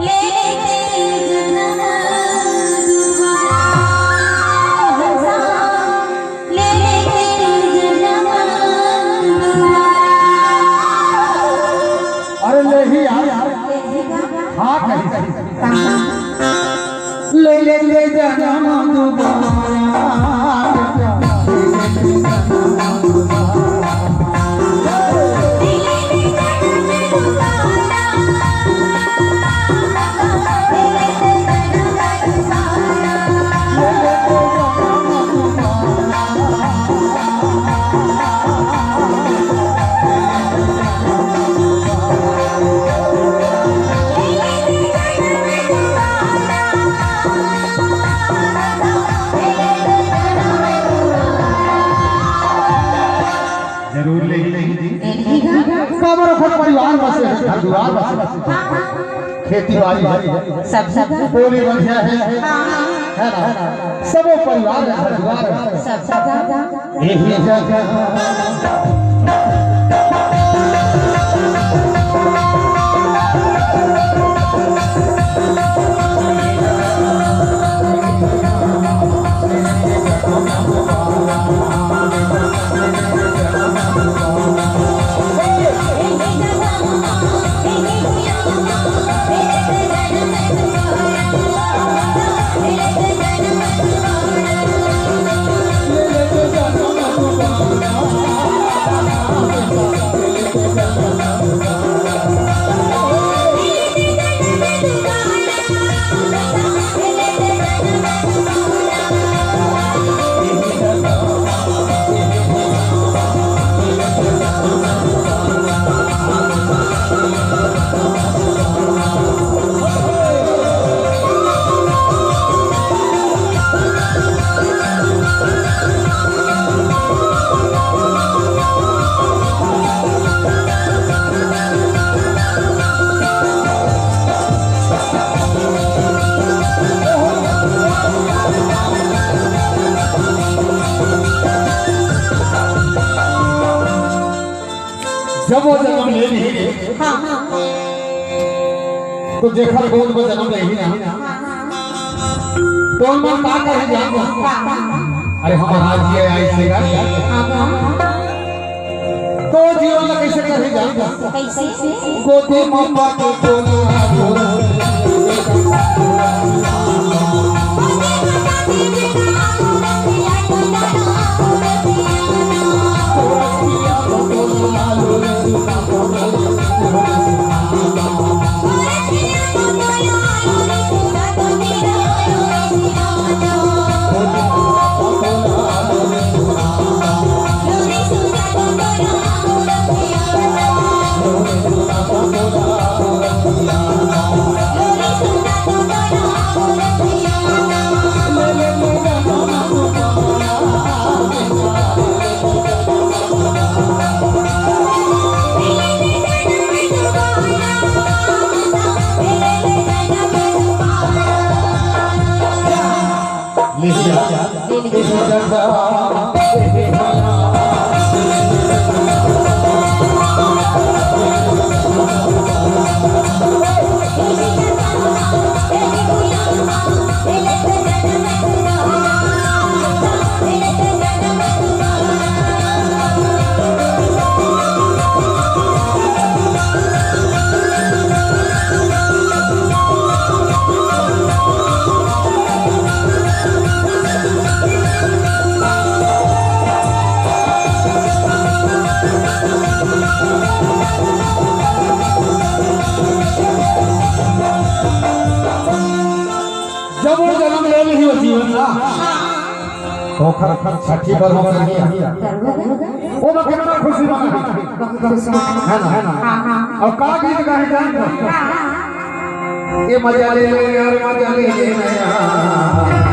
ले जन्म परिवार बसे परिवार बसे खेती बाड़ी सब बोली बढ़िया है ना सब परिवार है परिवार सब यही जगह जब वो जन्म ले ली तो जेखर गोद में जन्म नहीं ना तो मन का करे जाएगा अरे हमारा जी आई सेगा तो जीवन में कैसे करे जाएगा कैसे गोदी मम्मा को बोलो छठी पर हो गई वो में कितना खुशी है ना और का गीत गाए जाए ये मजा ले और मजा ले नया